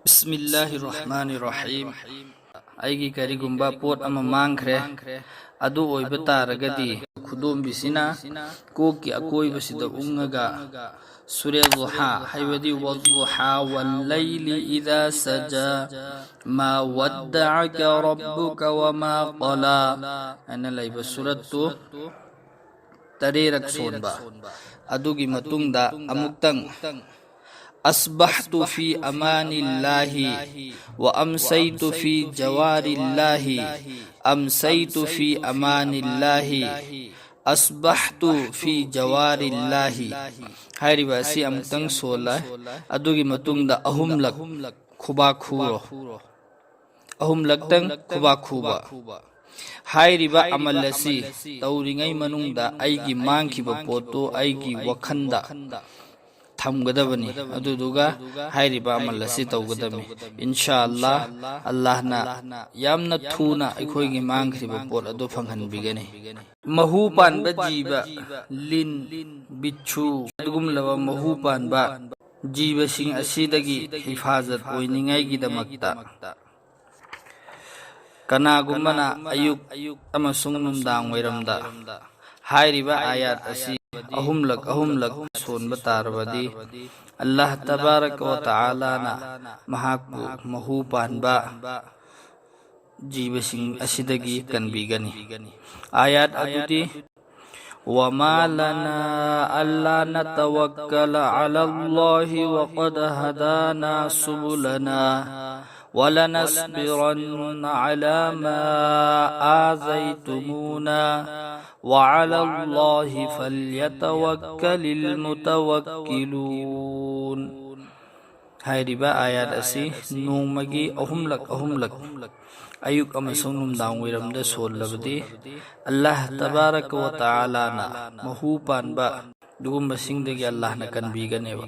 बिस्मिल्लाहिर्रहमानिर्रहीम आइगी करिगुंबा पोट अमा मांगख्रे अदु ओइबा तारगदी खुदोंबिसिना कोकी अकोइबसिदा उंगगा सूर्य दुहा हाइबदी वद्दुहा वल्लैलि इदा सजा मा वद्दअका रब्बुका वमा qala अना लाइबा सूरतु तरेरक सोनबा अदुगी मतुंगदा अमुक्तंग अस्बहतु फी अमानिल्लाहि व अमसैतु फी जवारिल्लाहि अमसैतु फी अमानिल्लाहि अस्बहतु फी जवारिल्लाहि हाइरिबा असि अमुक्तंग सोला अदुगी मतुंगदा अहुमलक खुबा खुरो अहुमलक्तंग खुबा खुबा हाइरिबा अमल असि तौरिंगै मनुंगदा आइगी मांगखिबा पोतो आइगी वखंदा थमगदबनी अदुदुगा हाइरिबा अमल असि तौगदमी इंशाअल्लाह अल्लाहना यामना थुना अखोइगी मांगखिबा पोत अदु फंगहनबिगनी महू पानबा जीवा लिन बिच्छु अदुगुमलबा महू पानबा जीवसिंग असिदगी हिफाजत ओइनिंगैगिदमक्ता कनागुमना अयुक अमसुंग नुमदांग वैरमदा हाइरिबा आयात असि अहुमलक सोनबा तारबदी अल्लाह तबारक व तआला ना महाकु महू पानबा जीवसिंग असिदगी कनबिगनी आयात अदुदी वमा लना अल्ला नतवक्कल अला अल्लाहि व क़द हदाना सुबुलना वलनस्बिरन्न अला मा आज़ैतुमूना वअला अल्लाहि फल्यतवक्कलिल मुतवक्किलून हाइरिबा आयात असि नोमगी अहुमलक अयुक अमसुंग नुमदांग वैरमदा सोलबदी अल्लाह तबारक व तआला ना महू पानबा दुगुम्बसिंगदगी अल्लाह ना कनबिगनेबा